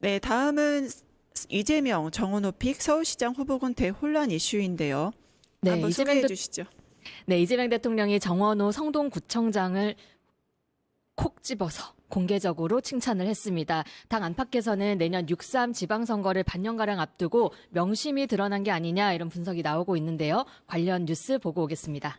네, 다음은 이재명, 정원호 픽 서울시장 후보군 대혼란 이슈인데요. 네, 한번 소개해 주시죠. 이재명 대통령이 정원호 성동구청장을 콕 집어서 공개적으로 칭찬을 했습니다. 당 안팎에서는 내년 6.3 지방선거를 반년가량 앞두고 명심이 드러난 게 아니냐 이런 분석이 나오고 있는데요. 관련 뉴스 보고 오겠습니다.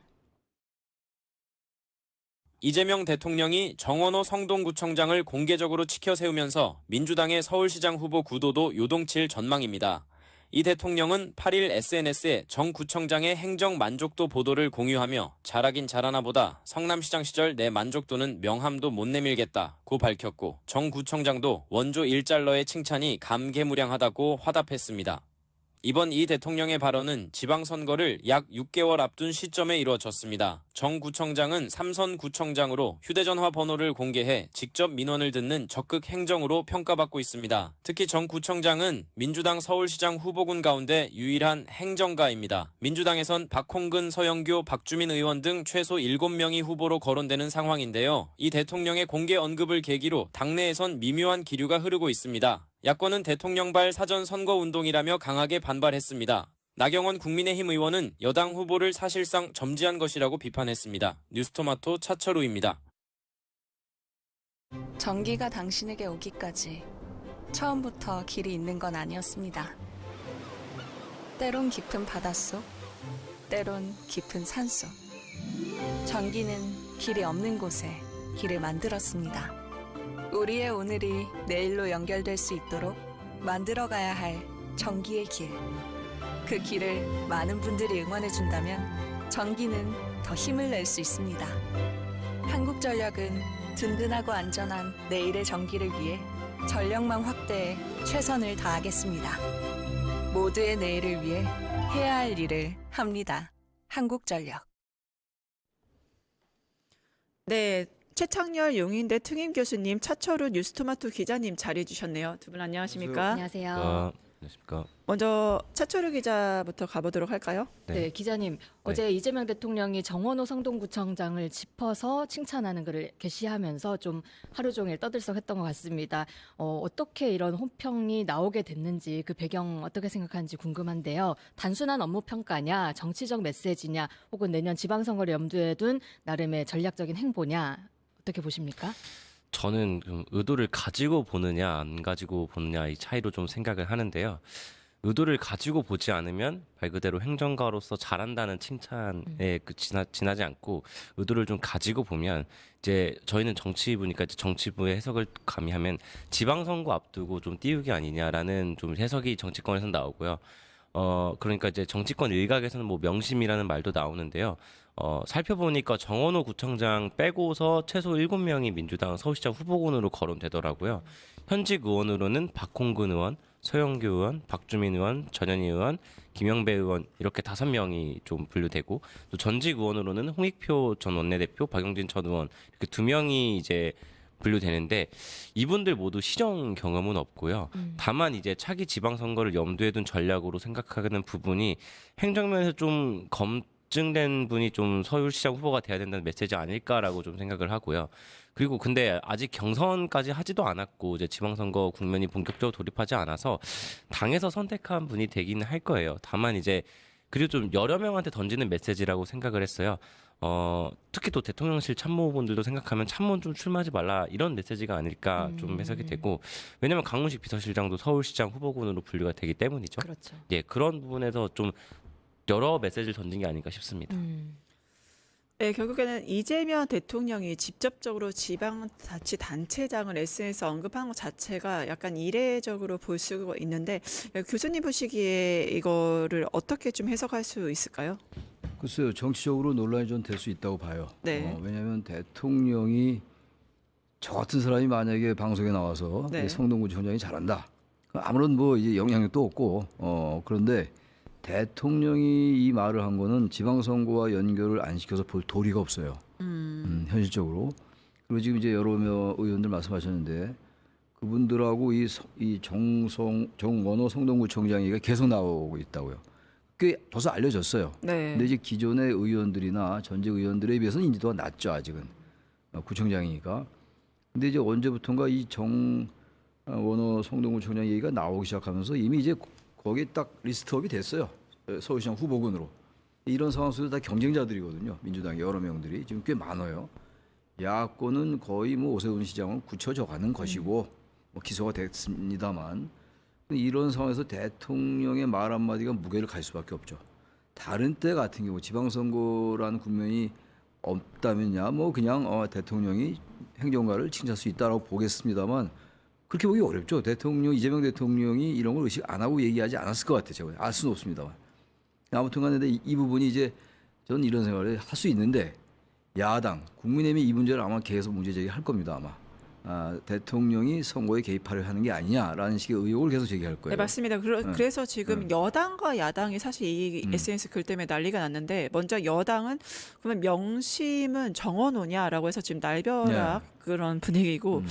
이재명 대통령이 정원호 성동구청장을 공개적으로 치켜 세우면서 민주당의 서울시장 후보 구도도 요동칠 전망입니다. 이 대통령은 8일 SNS에 정 구청장의 행정 만족도 보도를 공유하며 잘하긴 잘하나 보다 성남시장 시절 내 만족도는 명함도 못 내밀겠다고 밝혔고 정 구청장도 원조 1달러의 칭찬이 감개무량하다고 화답했습니다. 이번 이 대통령의 발언은 지방선거를 약 6개월 앞둔 시점에 이루어졌습니다. 정 구청장은 3선 구청장으로 휴대전화 번호를 공개해 직접 민원을 듣는 적극 행정으로 평가받고 있습니다. 특히 정 구청장은 민주당 서울시장 후보군 가운데 유일한 행정가입니다. 민주당에선 박홍근, 서영교, 박주민 의원 등 최소 7명이 후보로 거론되는 상황인데요. 이 대통령의 공개 언급을 계기로 당내에선 미묘한 기류가 흐르고 있습니다. 야권은 대통령발 사전 선거운동이라며 강하게 반발했습니다. 나경원 국민의힘 의원은 여당 후보를 사실상 점지한 것이라고 비판했습니다. 뉴스토마토 차철우입니다. 전기가 당신에게 오기까지 처음부터 길이 있는 건 아니었습니다. 때론 깊은 바닷속, 때론 깊은 산속. 전기는 길이 없는 곳에 길을 만들었습니다. 우리의 오늘이 내일로 연결될 수 있도록 만들어가야 할 전기의 길. 그 길을 많은 분들이 응원해준다면 전기는 더 힘을 낼 수 있습니다. 한국전력은 든든하고 안전한 내일의 전기를 위해 전력망 확대에 최선을 다하겠습니다. 모두의 내일을 위해 해야 할 일을 합니다. 한국전력. 네, 최창렬 용인대 특임 교수님, 차철우 뉴스토마토 기자님 자리해 주셨네요. 두 분 안녕하십니까? 안녕하세요. 안녕하십니까. 먼저 차철우 기자부터 가보도록 할까요? 네, 기자님. 어제 이재명 대통령이 정원호 성동구청장을 짚어서 칭찬하는 글을 게시하면서 좀 하루 종일 떠들썩했던 것 같습니다. 어떻게 이런 호평이 나오게 됐는지 그 배경 어떻게 생각하는지 궁금한데요. 단순한 업무 평가냐, 정치적 메시지냐, 혹은 내년 지방선거를 염두에 둔 나름의 전략적인 행보냐, 어떻게 보십니까? 저는 좀 의도를 가지고 보느냐 안 가지고 보느냐 이 차이로 좀 생각을 하는데요. 의도를 가지고 보지 않으면 말 그대로 행정가로서 잘한다는 칭찬에 지나지 않고 의도를 좀 가지고 보면 이제 저희는 정치부니까 이제 정치부의 해석을 가미하면 지방선거 앞두고 좀 띄우기 아니냐라는 좀 해석이 정치권에서 나오고요. 그러니까 이제 정치권 일각에서는 뭐 명심이라는 말도 나오는데요. 살펴보니까 정원호 구청장 빼고서 최소 7명이 민주당 서울시장 후보군으로 거론되더라고요. 현직 의원으로는 박홍근 의원, 서영교 의원, 박주민 의원, 전현희 의원, 김영배 의원 이렇게 5명이 좀 분류되고 또 전직 의원으로는 홍익표 전 원내대표, 박용진 전 의원 이렇게 2명이 이제 분류되는데 이분들 모두 시정 경험은 없고요. 다만 이제 차기 지방선거를 염두에 둔 전략으로 생각하는 부분이 행정면에서 좀 검증된 분이 좀 서울시장 후보가 돼야 된다는 메시지 아닐까라고 좀 생각을 하고요. 그리고 근데 아직 경선까지 하지도 않았고 이제 지방선거 국면이 본격적으로 돌입하지 않아서 당에서 선택한 분이 되기는 할 거예요. 다만 이제 그리고 좀 여러 명한테 던지는 메시지라고 생각을 했어요. 특히 또 대통령실 참모분들도 생각하면 참모는 좀 출마하지 말라 이런 메시지가 아닐까 좀 해석이 되고 왜냐하면 강훈식 비서실장도 서울시장 후보군으로 분류가 되기 때문이죠. 그렇죠. 예, 그런 부분에서 좀 여러 메시지를 던진 게 아닐까 싶습니다. 네, 결국에는 이재명 대통령이 직접적으로 지방자치단체장을 SNS에 언급한 것 자체가 약간 이례적으로 볼 수가 있는데 교수님 보시기에 이거를 어떻게 좀 해석할 수 있을까요? 글쎄요, 정치적으로 논란이 좀 될 수 있다고 봐요. 네. 왜냐하면 대통령이 저 같은 사람이 만약에 방송에 나와서 네. 성동구청장이 잘한다. 아무런 뭐 이제 영향력도 없고 그런데 대통령이 이 말을 한 거는 지방선거와 연결을 안 시켜서 볼 도리가 없어요. 현실적으로. 그리고 지금 이제 여러 의원들 말씀하셨는데 그분들하고 이 정원호 성동구청장 얘기가 계속 나오고 있다고요. 꽤 벌써 알려졌어요. 네. 근데 이제 기존의 의원들이나 전직 의원들에 비해서는 인지도가 낮죠 아직은 구청장이니까. 근데 이제 언제부턴가 이 원호 성동구청장 얘기가 나오기 시작하면서 이미 이제 거기 딱 리스트업이 됐어요. 서울시장 후보군으로. 이런 상황 속에서 다 경쟁자들이거든요. 민주당 여러 명들이 지금 꽤 많아요. 야권은 거의 뭐 오세훈 시장은 굳혀져 가는 것이고 뭐 기소가 됐습니다만 이런 상황에서 대통령의 말 한마디가 무게를 갈 수밖에 없죠. 다른 때 같은 경우 지방선거라는 국면이 없다면야 뭐 그냥 대통령이 행정가를 칭찬할 수 있다라고 보겠습니다만 그렇게 보기 어렵죠. 이재명 대통령이 이런 걸 의식 안 하고 얘기하지 않았을 것 같아요. 제가 알 수는 없습니다만. 아무튼간에 이 부분이 이제 저는 이런 생각을 할 수 있는데 야당, 국민의힘이 이 문제를 아마 계속 문제 제기할 겁니다. 아마 대통령이 선거에 개입하려 하는 게 아니냐라는 식의 의혹을 계속 제기할 거예요. 네, 맞습니다. 그래서 지금 여당과 야당이 사실 이 SNS 글 때문에 난리가 났는데 먼저 여당은 그러면 명심은 정원호냐라고 해서 지금 날벼락 그런 분위기고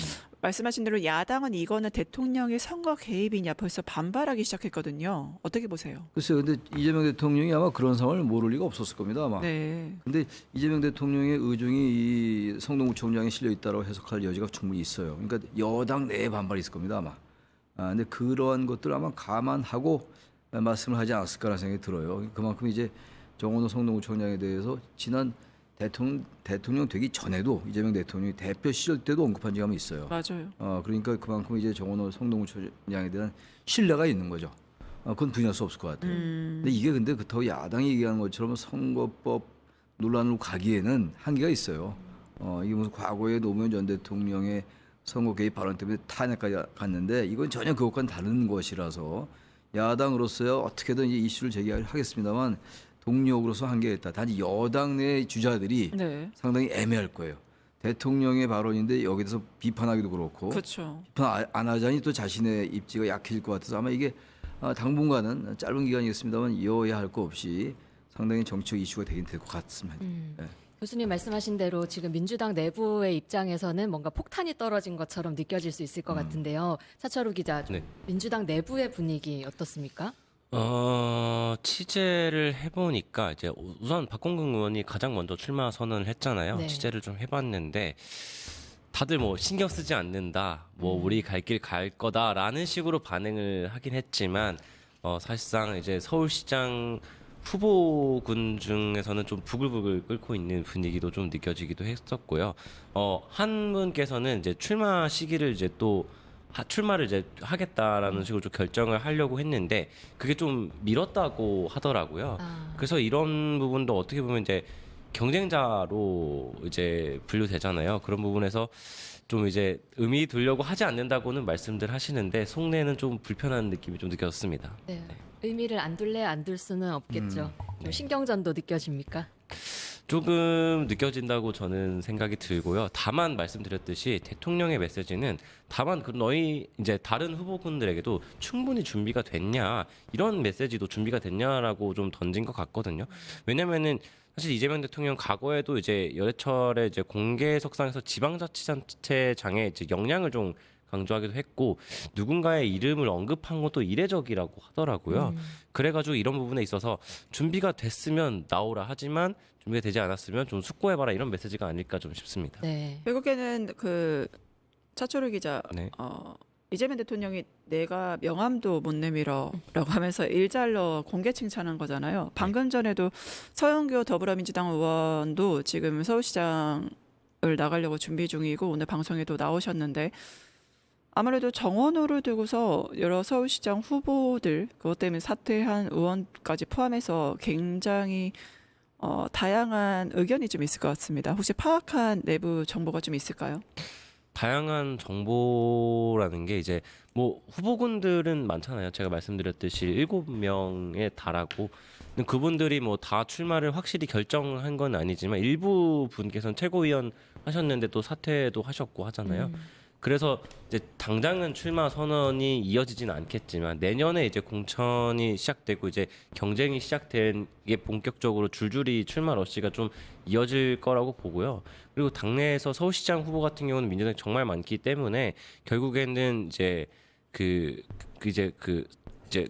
말씀하신 대로 야당은 이거는 대통령의 선거 개입이냐 벌써 반발하기 시작했거든요. 어떻게 보세요? 글쎄요. 근데 이재명 대통령이 아마 그런 상황을 모를 리가 없었을 겁니다. 아마. 네. 근데 이재명 대통령의 의중이 이 성동구청장에 실려 있다고 해석할 여지가 충분히 있어요. 그러니까 여당 내에 반발이 있을 겁니다. 아마. 근데 그러한 것들 아마 감안하고 말씀을 하지 않았을까라는 생각이 들어요. 그만큼 이제 정원호 성동구청장에 대해서 지난 대통령 되기 전에도 이재명 대통령이 대표 시절 때도 언급한 적이 있어요. 맞아요. 그러니까 그만큼 이제 정원호 성동구청장에 대한 신뢰가 있는 거죠. 그건 부인할 수 없을 것 같아요. 근데 이게 근데 그렇다고 야당이 얘기하는 것처럼 선거법 논란으로 가기에는 한계가 있어요. 이게 무슨 과거에 노무현 전 대통령의 선거 개입 발언 때문에 탄핵까지 갔는데 이건 전혀 그것과는 다른 것이라서 야당으로서야 어떻게든 이 이슈를 제기하겠습니다만 동력으로서 한계가 있다. 단지 여당 내 주자들이 네. 상당히 애매할 거예요. 대통령의 발언인데 여기에 대해서 비판하기도 그렇고 그렇죠. 비판 안 하자니 또 자신의 입지가 약해질 것 같아서 아마 이게 당분간은 짧은 기간이겠습니다만 이어야 할 거 없이 상당히 정치적 이슈가 되긴 될 것 같습니다. 네. 교수님 말씀하신 대로 지금 민주당 내부의 입장에서는 뭔가 폭탄이 떨어진 것처럼 느껴질 수 있을 것 같은데요. 차철우 기자, 좀 네. 민주당 내부의 분위기 어떻습니까? 취재를 해보니까 이제 우선 박홍근 의원이 가장 먼저 출마 선언을 했잖아요. 네. 취재를 좀 해봤는데 다들 뭐 신경 쓰지 않는다, 뭐 우리 갈 길 갈 거다라는 식으로 반응을 하긴 했지만 사실상 이제 서울시장 후보군 중에서는 좀 부글부글 끓고 있는 분위기도 좀 느껴지기도 했었고요. 한 분께서는 이제 출마 시기를 이제 또 출마를 이제 하겠다라는 식으로 좀 결정을 하려고 했는데 그게 좀 미뤘다고 하더라고요. 그래서 이런 부분도 어떻게 보면 이제 경쟁자로 이제 분류되잖아요. 그런 부분에서 좀 이제 의미 두려고 하지 않는다고는 말씀들 하시는데 속내는 좀 불편한 느낌이 좀 느껴졌습니다. 네. 의미를 안 둘래 안 둘 수는 없겠죠. 좀 신경전도 느껴집니까? 조금 느껴진다고 저는 생각이 들고요. 다만 말씀드렸듯이 대통령의 메시지는 다만 너희 이제 다른 후보군들에게도 충분히 준비가 됐냐 이런 메시지도 준비가 됐냐라고 좀 던진 것 같거든요. 왜냐면은 사실 이재명 대통령 과거에도 이제 여래철에 이제 공개석상에서 지방자치단체장에 이제 역량을 좀 강조하기도 했고 누군가의 이름을 언급한 것도 이례적이라고 하더라고요. 그래가지고 이런 부분에 있어서 준비가 됐으면 나오라 하지만 준비가 되지 않았으면 좀 숙고해봐라 이런 메시지가 아닐까 좀 싶습니다. 네. 결국에는 그 차철우 기자 네. 이재명 대통령이 내가 명함도 못 내밀어라고 하면서 일잘러 공개 칭찬한 거잖아요. 방금 전에도 서영교 더불어민주당 의원도 지금 서울시장을 나가려고 준비 중이고 오늘 방송에도 나오셨는데 아무래도 정원호를 두고서 여러 서울시장 후보들 그것 때문에 사퇴한 의원까지 포함해서 굉장히 다양한 의견이 좀 있을 것 같습니다. 혹시 파악한 내부 정보가 좀 있을까요? 다양한 정보라는 게 이제 뭐 후보군들은 많잖아요. 제가 말씀드렸듯이 7명에 달하고 그분들이 뭐 다 출마를 확실히 결정한 건 아니지만 일부 분께서는 최고위원 하셨는데 또 사퇴도 하셨고 하잖아요. 그래서 이제 당장은 출마 선언이 이어지지는 않겠지만 내년에 이제 공천이 시작되고 이제 경쟁이 시작된 게 본격적으로 줄줄이 출마 러시가 좀 이어질 거라고 보고요. 그리고 당내에서 서울시장 후보 같은 경우는 민주당이 정말 많기 때문에 결국에는 이제 이제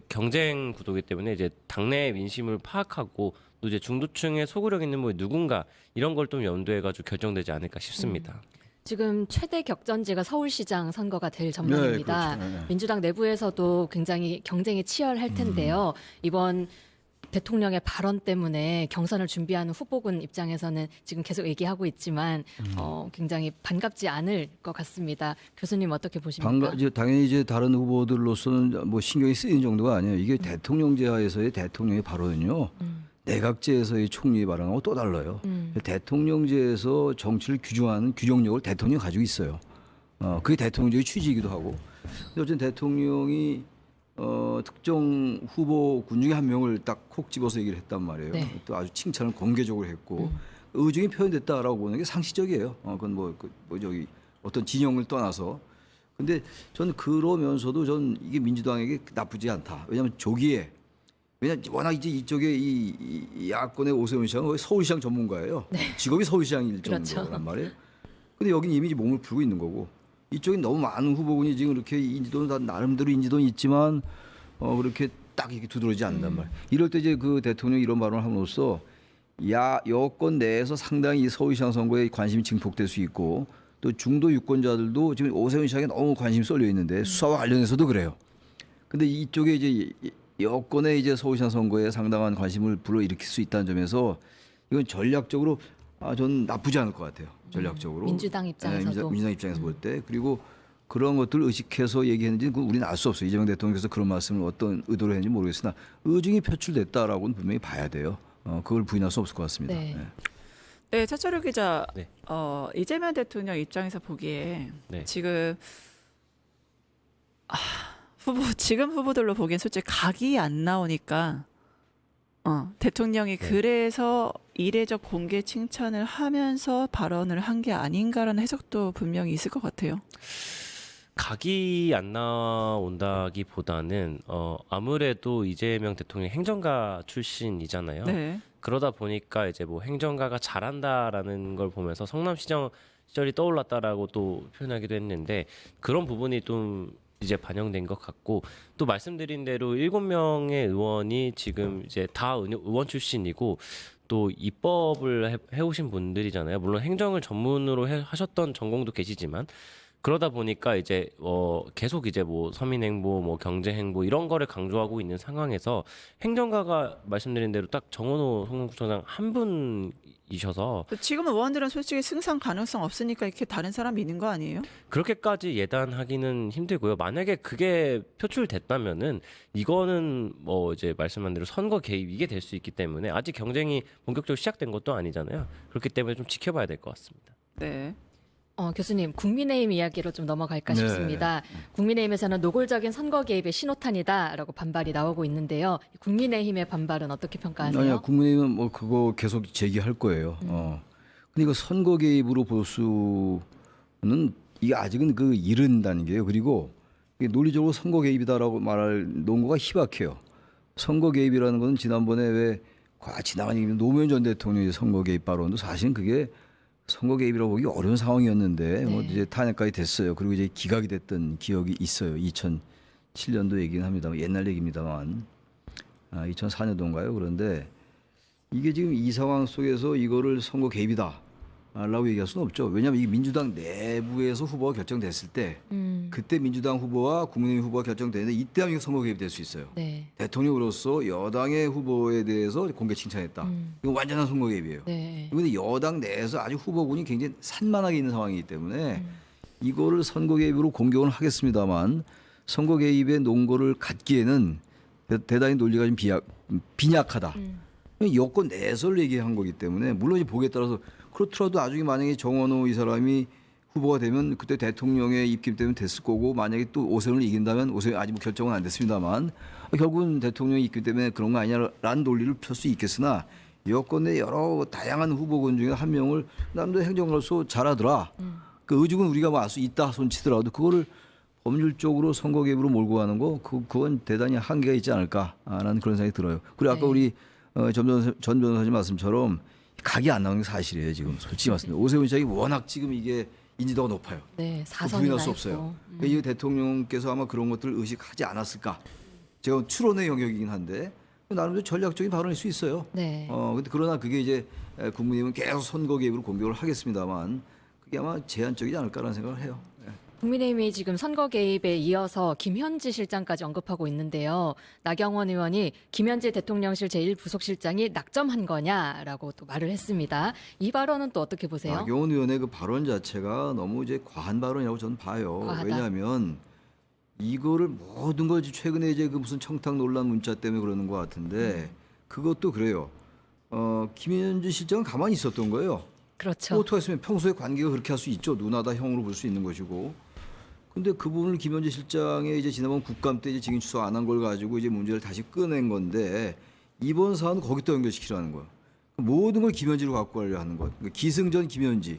경쟁 구도이기 때문에 이제 당내 민심을 파악하고 또 이제 중도층의 소구력 있는 뭐 누군가 이런 걸 좀 염두해 가지고 결정되지 않을까 싶습니다. 지금 최대 격전지가 서울시장 선거가 될 전망입니다. 그렇죠. 네. 민주당 내부에서도 굉장히 경쟁이 치열할 텐데요. 이번 대통령의 발언 때문에 경선을 준비하는 후보군 입장에서는 지금 계속 얘기하고 있지만 굉장히 반갑지 않을 것 같습니다. 교수님 어떻게 보십니까? 이제 당연히 이제 다른 후보들로서는 뭐 신경이 쓰이는 정도가 아니에요. 이게 대통령제 하에서의 대통령의 발언은요. 내각제에서의 총리의 발언하고 또 달라요. 대통령제에서 정치를 규정하는 규정력을 대통령이 가지고 있어요. 그게 대통령제의 취지이기도 하고. 근데 어쨌든 대통령이 특정 후보군 중에 한 명을 딱 콕 집어서 얘기를 했단 말이에요. 네. 또 아주 칭찬을 공개적으로 했고 의중이 표현됐다라고 보는 게 상식적이에요. 그건 뭐 저기 어떤 진영을 떠나서. 근데 저는 그러면서도 전 이게 민주당에게 나쁘지 않다. 왜냐하면 조기에 워낙 이제 이쪽에 이 야권의 오세훈 시장은 거의 서울시장 전문가예요. 직업이 서울시장일 그렇죠. 정도란 말이에요. 근데 여긴 이미 몸을 풀고 있는 거고 이쪽에 너무 많은 후보군이 지금 이렇게 인지도는 다 나름대로 인지도는 있지만 그렇게 딱 이렇게 두드러지지 않는단 말이에요. 이럴 때 이제 그 대통령이 이런 발언을 함으로써 여권 내에서 상당히 이 서울시장 선거에 관심이 증폭될 수 있고 또 중도 유권자들도 지금 오세훈 시장에 너무 관심이 쏠려 있는데 수사와 관련해서도 그래요. 근데 이쪽에 이제 여권의 이제 서울시장 선거에 상당한 관심을 불러일으킬 수 있다는 점에서 이건 전략적으로 저는 나쁘지 않을 것 같아요. 전략적으로. 민주당 입장에서도. 민주당 입장에서 볼 때. 그리고 그런 것들을 의식해서 얘기했는지 우리는 알 수 없어요. 이재명 대통령께서 그런 말씀을 어떤 의도로 했는지 모르겠으나 의중이 표출됐다라고는 분명히 봐야 돼요. 그걸 부인할 수 없을 것 같습니다. 네. 네, 차철우 기자. 네. 이재명 대통령 입장에서 보기에 네. 지금 지금 후보들로 보기엔 솔직히 각이 안 나오니까 대통령이 네. 그래서 이례적 공개 칭찬을 하면서 발언을 한 게 아닌가라는 해석도 분명히 있을 것 같아요. 각이 안 나온다기보다는 아무래도 이재명 대통령이 행정가 출신이잖아요. 네. 그러다 보니까 이제 뭐 행정가가 잘한다라는 걸 보면서 성남시장 시절이 떠올랐다라고 또 표현하기도 했는데 그런 부분이 좀 이제 반영된 것 같고 또 말씀드린 대로 7명의 의원이 지금 이제 다 의원 출신이고 또 입법을 해오신 분들이잖아요. 물론 행정을 전문으로 하셨던 전공도 계시지만 그러다 보니까 이제 계속 이제 뭐 서민행보, 뭐 경제행보 이런 거를 강조하고 있는 상황에서 행정가가 말씀드린 대로 딱 정원호 성남구청장 한 분이셔서 지금 의원들은 솔직히 승산 가능성 없으니까 이렇게 다른 사람 믿는 거 아니에요? 그렇게까지 예단하기는 힘들고요. 만약에 그게 표출됐다면은 이거는 뭐 이제 말씀한 대로 선거 개입 이게 될 수 있기 때문에 아직 경쟁이 본격적으로 시작된 것도 아니잖아요. 그렇기 때문에 좀 지켜봐야 될 것 같습니다. 네. 교수님, 국민의힘 이야기로 좀 넘어갈까 네. 싶습니다. 국민의힘에서는 노골적인 선거 개입의 신호탄이다라고 반발이 나오고 있는데요. 국민의힘의 반발은 어떻게 평가하세요? 아니야, 국민의힘은 뭐 그거 계속 제기할 거예요. 근데 이거 선거 개입으로 볼 수는 이게 아직은 그 이른다는 게요. 그리고 이게 논리적으로 선거 개입이다라고 말할 논거가 희박해요. 선거 개입이라는 건 지난번에 왜 지나간 얘기면 노무현 전 대통령의 선거 개입 발언도 사실은 그게 선거 개입이라고 보기 어려운 상황이었는데 뭐 이제 탄핵까지 됐어요. 그리고 이제 기각이 됐던 기억이 있어요. 2007년도 얘기는 합니다만 옛날 얘기입니다만 2004년도인가요? 그런데 이게 지금 이 상황 속에서 이거를 선거 개입이다라고 얘기할 수는 없죠. 왜냐하면 이게 민주당 내부에서 후보가 결정됐을 때 그때 민주당 후보와 국민의힘 후보가 결정되는데 이때 하면 선거 개입이 될 수 있어요. 네. 대통령으로서 여당의 후보에 대해서 공개 칭찬했다. 이건 완전한 선거 개입이에요. 네. 그런데 여당 내에서 아주 후보군이 굉장히 산만하게 있는 상황이기 때문에 이거를 선거 개입으로 공격은 하겠습니다만 선거 개입의 논거를 갖기에는 대단히 논리가 좀 빈약하다. 여권 내에서 얘기한 거기 때문에 물론 이 보기에 따라서 그렇더라도 나중에 만약에 정원호 이 사람이 후보가 되면 그때 대통령의 입김 때문에 됐을 거고 만약에 또 오세훈을 이긴다면 오세훈 아직 뭐 결정은 안 됐습니다만 결국은 대통령의 입김 때문에 그런 거 아니냐라는 논리를 펼 수 있겠으나 여권 내 여러 다양한 후보군 중에 한 명을 남도 행정가로서 잘하더라. 그 의중은 우리가 뭐 알 수 있다 손치더라도 그거를 법률적으로 선거 개입으로 몰고 가는 거 그건 대단히 한계가 있지 않을까라는 그런 생각이 들어요. 그리고 아까 우리 전 변호사님 말씀처럼 각이 안 나오는 게 사실이에요. 지금 솔직히 말씀드리면 오세훈 시장이 워낙 지금 이게 인지도가 높아요. 네, 그거 4선이나 부인할 수 없어요. 이 대통령께서 아마 그런 것들을 의식하지 않았을까. 제가 추론의 영역이긴 한데 나름대로 전략적인 발언일 수 있어요. 네. 근데 그러나 그게 이제 국민의힘은 계속 선거 개입으로 공격을 하겠습니다만 그게 아마 제한적이지 않을까라는 생각을 해요. 예. 국민의힘이 지금 선거 개입에 이어서 김현지 실장까지 언급하고 있는데요. 나경원 의원이 김현지 대통령실 제1부속실장이 낙점한 거냐라고 또 말을 했습니다. 이 발언은 또 어떻게 보세요? 나경원 의원의 그 발언 자체가 너무 이제 과한 발언이라고 저는 봐요. 과하다. 왜냐하면 이거를 모든 걸 최근에 이제 그 무슨 청탁 논란 문자 때문에 그러는 것 같은데 그것도 그래요. 김현지 실장은 가만히 있었던 거예요. 그렇죠. 뭐 어떻게 했으면 평소에 관계가 그렇게 할 수 있죠. 누나다 형으로 볼 수 있는 것이고. 근데 그 부분을 김현지 실장의 이제 지난번 국감 때 이제 증인 추석 안 한 걸 가지고 이제 문제를 다시 꺼낸 건데 이번 사안은 거기다 연결시키라는 거예요. 모든 걸 김현지로 갖고 가려 하는 것. 그러니까 기승전 김현지.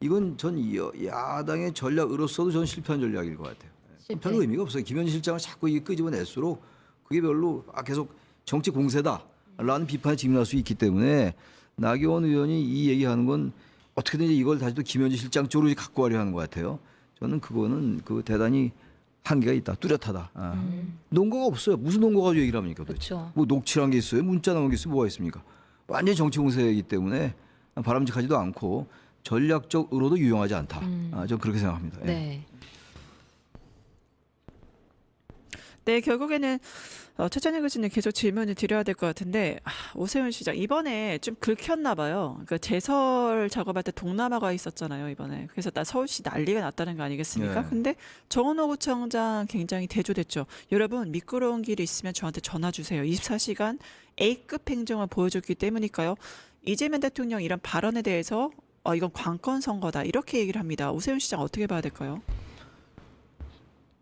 이건 전 야당의 전략으로서도 전 실패한 전략일 것 같아요. 실패. 별로 의미가 없어요. 김현지 실장을 자꾸 이게 끄집어낼수록 그게 별로 계속 정치 공세다라는 비판이 직면할 수 있기 때문에 나경원 의원이 이 얘기하는 건 어떻게든 이걸 다시 또 김현지 실장 쪽으로 갖고 가려 하는 것 같아요. 저는 그거는 그 대단히 한계가 있다, 뚜렷하다. 논거가 없어요. 무슨 논거 가지고 얘기를 합니까? 도대체? 그렇죠. 뭐 녹취한 게 있어요? 문자 나온 게 있어요? 뭐가 있습니까? 완전히 정치 공세이기 때문에 바람직하지도 않고 전략적으로도 유용하지 않다. 저는 그렇게 생각합니다. 예. 네. 네, 결국에는 최찬희 교수님 계속 질문을 드려야 될 것 같은데 오세훈 시장 이번에 좀 긁혔나 봐요. 그러니까 제설 작업할 때 동남아가 있었잖아요 이번에. 그래서 서울시 난리가 났다는 거 아니겠습니까? 네. 근데 정원호 구청장 굉장히 대조됐죠. 여러분 미끄러운 길이 있으면 저한테 전화 주세요. 24시간 A급 행정을 보여줬기 때문일까요? 이재명 대통령 이런 발언에 대해서 이건 관건 선거다 이렇게 얘기를 합니다. 오세훈 시장 어떻게 봐야 될까요?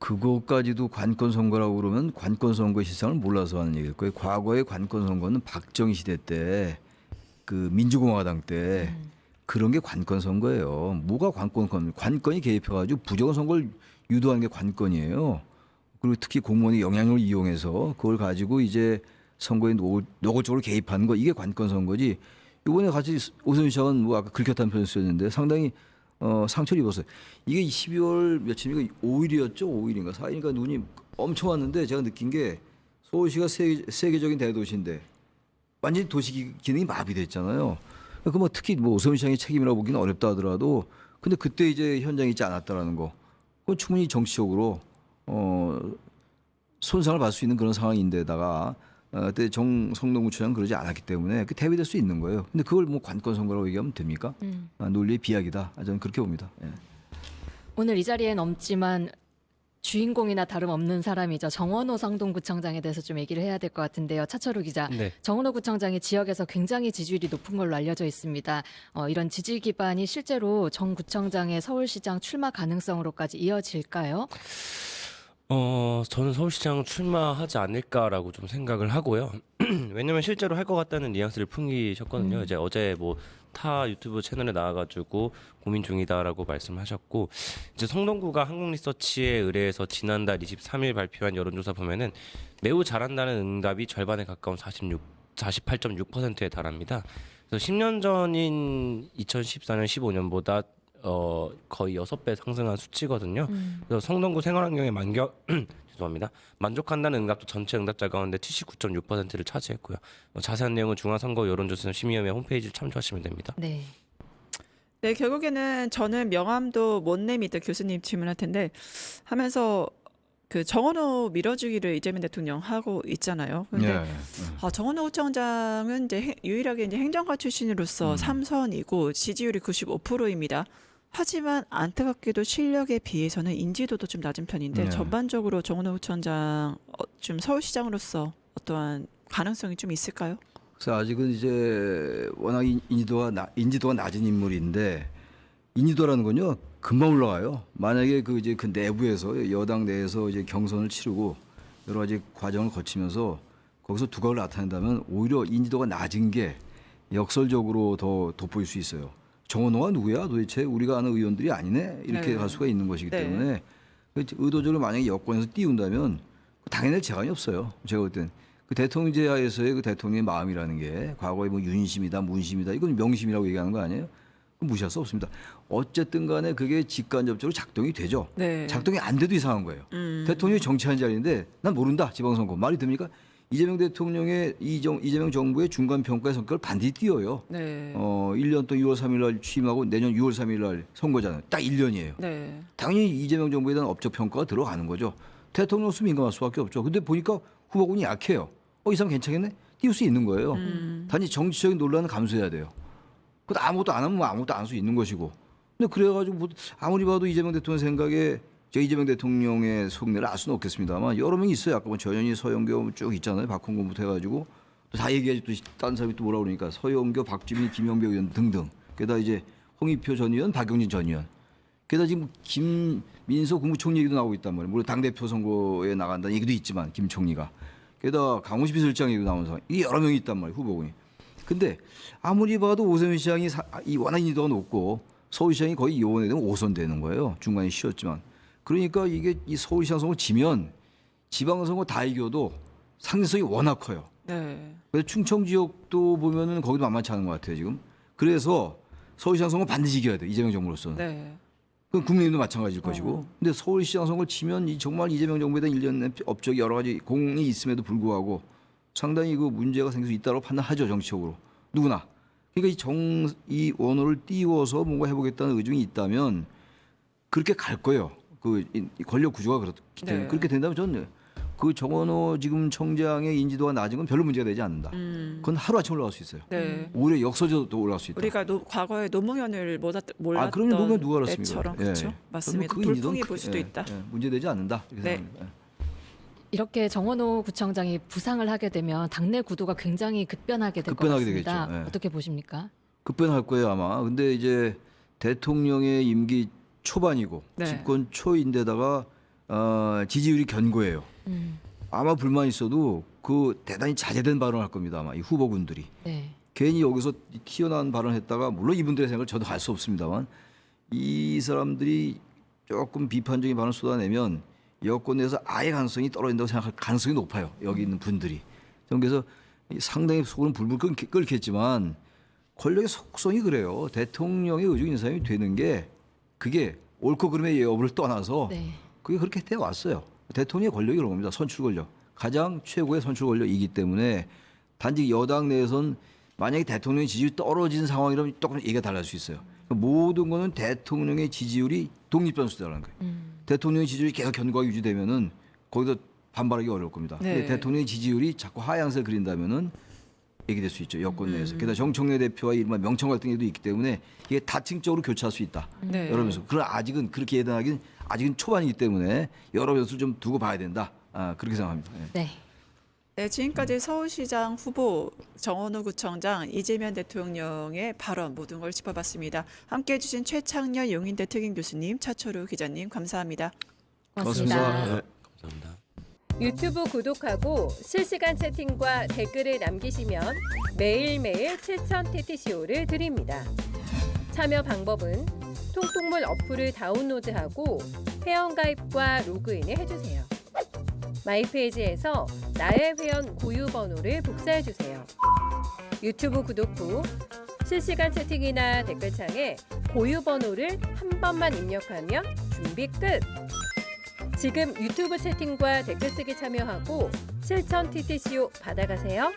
그것까지도 관건 선거라고 그러면 관건 선거 시상을 몰라서 하는 얘기일 거예요. 과거의 관건 선거는 박정희 시대 때 그 민주공화당 때 그런 게 관건 선거예요. 뭐가 관건이 개입해가지고 부정 선거를 유도하는 게 관건이에요. 그리고 특히 공무원의 영향력을 이용해서 그걸 가지고 이제 선거에 노골적으로 개입하는 거 이게 관건 선거지. 이번에 같이 오세훈 시장은 뭐 아까 긁혔다는 표현을 쓰였는데 상당히 상처를 입었어요. 이게 12월 며칠입니까? 5일이었죠? 5일인가 4일인가 눈이 엄청 왔는데 제가 느낀 게 서울시가 세계적인 대도시인데 완전히 도시 기능이 마비됐잖아요. 그 뭐 특히 뭐 오세훈 시장의 책임이라고 보기는 어렵다 하더라도 근데 그때 이제 현장에 있지 않았다라는 거 그건 충분히 정치적으로 손상을 받을 수 있는 그런 상황인데다가 그때 성동구청장은 그러지 않았기 때문에 그 대비될 수 있는 거예요. 근데 그걸 뭐 관건 선거라고 얘기하면 됩니까? 논리의 비약이다. 저는 그렇게 봅니다. 예. 오늘 이 자리엔 없지만 주인공이나 다름없는 사람이죠. 정원호 성동구청장에 대해서 좀 얘기를 해야 될 것 같은데요. 차철우 기자. 네. 정원호 구청장이 지역에서 굉장히 지지율이 높은 걸로 알려져 있습니다. 이런 지지 기반이 실제로 정 구청장의 서울시장 출마 가능성으로까지 이어질까요? 저는 서울시장 출마하지 않을까라고 좀 생각을 하고요. 왜냐면 실제로 할 것 같다는 뉘앙스를 풍기셨거든요. 이제 어제 뭐 타 유튜브 채널에 나와가지고 고민 중이다라고 말씀하셨고, 이제 성동구가 한국리서치에 의뢰해서 지난달 23일 발표한 여론조사 보면은 매우 잘한다는 응답이 절반에 가까운 48.6%에 달합니다. 그래서 10년 전인 2014년, 15년보다 거의 6배 상승한 수치거든요. 그래서 성동구 생활환경에 죄송합니다. 만족한다는 응답도 전체 응답자 가운데 79.6%를 차지했고요. 자세한 내용은 중앙선거 여론조사 심의위원회 홈페이지를 참조하시면 됩니다. 네. 네, 결국에는 저는 명함도 못 내밀다 교수님 질문할 텐데 하면서 그 정원호 밀어주기를 이재명 대통령 하고 있잖아요. 그런데 정원호 구청장은 이제 유일하게 이제 행정가 출신으로서 3선이고 지지율이 95%입니다. 하지만 안타깝게도 실력에 비해서는 인지도도 좀 낮은 편인데 네. 전반적으로 정원호 구청장 좀 서울시장으로서 어떠한 가능성이 좀 있을까요? 그래서 아직은 이제 워낙 인지도가 낮은 인물인데 인지도라는 건요 금방 올라가요. 만약에 그 이제 그 내부에서 여당 내에서 이제 경선을 치르고 여러 가지 과정을 거치면서 거기서 두각을 나타낸다면 오히려 인지도가 낮은 게 역설적으로 더 돋보일 수 있어요. 정원호가 누구야? 도대체 우리가 아는 의원들이 아니네? 이렇게 네. 갈 수가 있는 것이기 네. 때문에 의도적으로 만약에 여권에서 띄운다면 당연히 재간이 없어요. 제가 볼 땐. 그 대통령제 하에서의 그 대통령의 마음이라는 게 과거에 뭐 윤심이다, 문심이다 이건 명심이라고 얘기하는 거 아니에요? 그건 무시할 수 없습니다. 어쨌든 간에 그게 직간접적으로 작동이 되죠. 네. 작동이 안 돼도 이상한 거예요. 대통령이 정치하는 자리인데 난 모른다 지방선거 말이 됩니까? 이재명 대통령의 이재명 정부의 중간 평가의 성격을 반드시 띄어요. 네. 1년 또 6월 3일 날 취임하고 내년 6월 3일 날 선거잖아요. 딱 1년이에요. 네. 당연히 이재명 정부에 대한 업적 평가가 들어가는 거죠. 대통령 수 민감할 수밖에 없죠. 근데 보니까 후보군이 약해요. 이 사람 괜찮겠네? 띄울 수 있는 거예요. 단지 정치적인 논란은 감수해야 돼요. 그것도 아무것도 안 하면 아무것도 안 할 수 있는 것이고. 근데 그래가지고 뭐 아무리 봐도 이재명 대통령 생각에 저 이재명 대통령의 속내를 알 수는 없겠습니다만 여러 명이 있어요. 아까 뭐 전현희, 서영교 쭉 있잖아요. 박홍근부터 해가지고 또 다 얘기하지 또 다른 사람이 또 뭐라 그러니까 서영교, 박주민, 김영배 의원 등등. 게다가 이제 홍익표 전 의원, 박용진 전 의원. 게다가 지금 김민석 국무총리 얘기도 나오고 있단 말이에요. 물론 당대표 선거에 나간다는 얘기도 있지만 김 총리가. 게다가 강훈식 비서실장 얘기도 나오면서 이 여러 명이 있단 말이에요. 후보군이. 근데 아무리 봐도 오세훈 시장이 워낙 인지도가 높고 서울시장이 거의 이번에 되면 5선 되는 거예요. 중간에 쉬었지만. 그러니까 이게 이 서울시장 선거 지면 지방선거 다 이겨도 상징성이 워낙 커요. 네. 그래서 충청 지역도 보면은 거기도 만만치 않은 것 같아요 지금. 그래서 서울시장 선거 반드시 이겨야 돼 이재명 정부로서는. 네. 그럼 국민의힘도 마찬가지일 것이고. 근데 서울시장 선거를 치면 정말 이재명 정부에 대한 일련의 업적이 여러 가지 공이 있음에도 불구하고 상당히 그 문제가 생길 수 있다고 판단하죠 정치적으로 누구나. 그러니까 이 원호를 띄워서 뭔가 해보겠다는 의중이 있다면 그렇게 갈 거예요. 이 권력 구조가 그렇기 때문에. 네. 그렇게 된다면 저는 그 정원호 지금 청장의 인지도가 낮은 건 별로 문제가 되지 않는다. 그건 하루아침 올라갈 수 있어요. 네. 오히려 역서적도 올라갈 수 있다. 우리가 과거에 노무현을 몰랐던 그러면 노무현 누가 알았습니까? 때처럼 예. 그렇죠. 저는 맞습니다. 그 인지도는 돌풍이 불 수도 있다. 문제되지 않는다. 이렇게 네. 생각합니다. 이렇게 정원호 구청장이 부상을 하게 되면 당내 구도가 굉장히 급변하게 될 것 급변하게 같습니다. 되겠죠. 예. 어떻게 보십니까? 급변할 거예요 아마. 근데 이제 대통령의 임기 초반이고 네. 집권 초인데다가 지지율이 견고해요. 아마 불만 있어도 그 대단히 자제된 발언을 할 겁니다 아마 이 후보군들이. 네. 괜히 여기서 튀어나온 발언했다가 물론 이분들의 생각을 저도 알 수 없습니다만 이 사람들이 조금 비판적인 발언을 쏟아내면 여권 내에서 아예 가능성이 떨어진다고 생각할 가능성이 높아요. 여기 있는 분들이. 저는 그래서 상당히 속으로는 불불 끓겠지만 권력의 속성이 그래요. 대통령의 의중 인사람이 되는 게 그게 옳고 그름의 여부를 떠나서 네. 그게 그렇게 되어 왔어요. 대통령의 권력이 그런 겁니다. 선출 권력. 가장 최고의 선출 권력이기 때문에 단지 여당 내에선 만약에 대통령의 지지율이 떨어진 상황이라면 조금 얘기가 달라질 수 있어요. 모든 거는 대통령의 지지율이 독립변수다라는 거예요. 대통령의 지지율이 계속 견고하게 유지되면은 거기서 반발하기 어려울 겁니다. 네. 근데 대통령의 지지율이 자꾸 하향세를 그린다면은 얘기될 수 있죠. 여권 내에서. 게다가 정청래 대표와 이른바 명청 갈등에도 있기 때문에 이게 다층적으로 교차할 수 있다. 네. 여러 면에서. 그러나 아직은 그렇게 예단하기는 아직은 초반이기 때문에 여러 변수를 좀 두고 봐야 된다. 그렇게 생각합니다. 예. 네. 네, 지금까지 서울시장 후보 정원호 구청장 이재명 대통령의 발언 모든 걸 짚어봤습니다. 함께해 주신 최창렬 용인대 특임교수님, 차초루 기자님 감사합니다. 고맙습니다. 고맙습니다. 네, 감사합니다. 유튜브 구독하고 실시간 채팅과 댓글을 남기시면 매일매일 실천 TTCO를 드립니다. 참여 방법은 통통물 어플을 다운로드하고 회원가입과 로그인을 해주세요. 마이페이지에서 나의 회원 고유 번호를 복사해주세요. 유튜브 구독 후 실시간 채팅이나 댓글창에 고유 번호를 한 번만 입력하면 준비 끝! 지금 유튜브 채팅과 댓글 쓰기 참여하고 실천 TTCO 받아가세요.